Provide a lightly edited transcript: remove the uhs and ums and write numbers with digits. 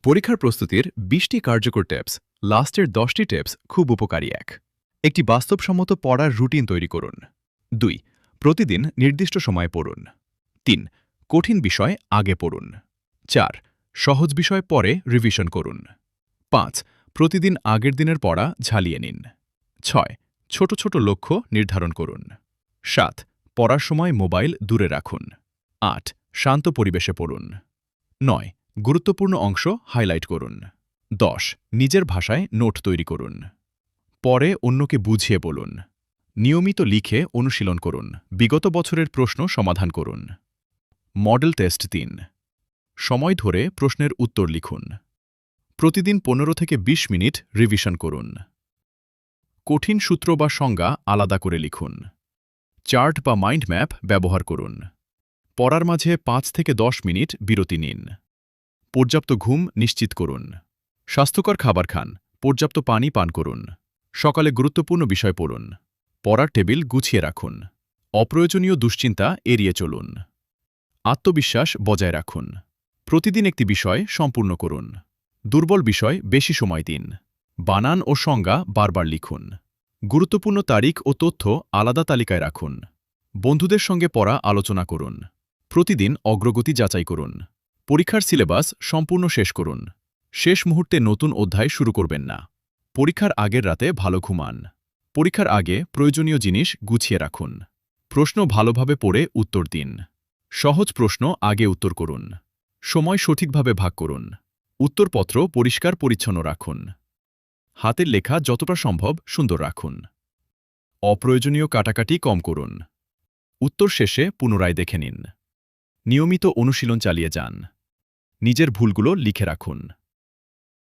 পরীক্ষার প্রস্তুতির ২০টি কার্যকর টিপস, লাস্টের ১০টি টিপস খুব উপকারী। একটি বাস্তবসম্মত পড়ার রুটিন তৈরি করুন। ২. প্রতিদিন নির্দিষ্ট সময়ে পড়ুন। ৩. কঠিন বিষয় আগে পড়ুন। ৪. সহজ বিষয় পরে রিভিশন করুন। ৫. প্রতিদিন আগের দিনের পড়া ঝালিয়ে নিন। ৬. ছোট ছোট লক্ষ্য নির্ধারণ করুন। ৭. পড়ার সময় মোবাইল দূরে রাখুন। ৮. শান্ত পরিবেশে পড়ুন। ৯. গুরুত্বপূর্ণ অংশ হাইলাইট করুন। ১০. নিজের ভাষায় নোট তৈরি করুন। পরে অন্যকে বুঝিয়ে বলুন। নিয়মিত লিখে অনুশীলন করুন। বিগত বছরের প্রশ্ন সমাধান করুন। Model test ৩. সময় ধরে প্রশ্নের উত্তর লিখুন। প্রতিদিন ১৫ থেকে ২০ মিনিট রিভিশন করুন। কঠিন সূত্র বা সংজ্ঞা আলাদা করে লিখুন। চার্ট বা মাইন্ড ম্যাপ ব্যবহার করুন। পড়ার মাঝে ৫ থেকে ১০ মিনিট বিরতি নিন। পর্যাপ্ত ঘুম নিশ্চিত করুন। স্বাস্থ্যকর খাবার খান, পর্যাপ্ত পানি পান করুন। সকালে গুরুত্বপূর্ণ বিষয় পড়ুন। পড়ার টেবিল গুছিয়ে রাখুন। অপ্রয়োজনীয় দুশ্চিন্তা এড়িয়ে চলুন। আত্মবিশ্বাস বজায় রাখুন। প্রতিদিন একটি বিষয় সম্পূর্ণ করুন। দুর্বল বিষয় বেশি সময় দিন। বানান ও সংজ্ঞা বারবার লিখুন। গুরুত্বপূর্ণ তারিখ ও তথ্য আলাদা তালিকায় রাখুন। বন্ধুদের সঙ্গে পড়া আলোচনা করুন। প্রতিদিন অগ্রগতি যাচাই করুন। পরীক্ষার সিলেবাস সম্পূর্ণ শেষ করুন। শেষ মুহূর্তে নতুন অধ্যায় শুরু করবেন না। পরীক্ষার আগের রাতে ভালো ঘুমান। পরীক্ষার আগে প্রয়োজনীয় জিনিস গুছিয়ে রাখুন। প্রশ্ন ভালোভাবে পড়ে উত্তর দিন। সহজ প্রশ্ন আগে উত্তর করুন। সময় সঠিকভাবে ভাগ করুন। উত্তরপত্র পরিষ্কার পরিচ্ছন্ন রাখুন। হাতের লেখা যতটা সম্ভব সুন্দর রাখুন। অপ্রয়োজনীয় কাটাকাটি কম করুন। উত্তর শেষে পুনরায় দেখে নিন। নিয়মিত অনুশীলন চালিয়ে যান। নিজের ভুলগুলো লিখে রাখুন।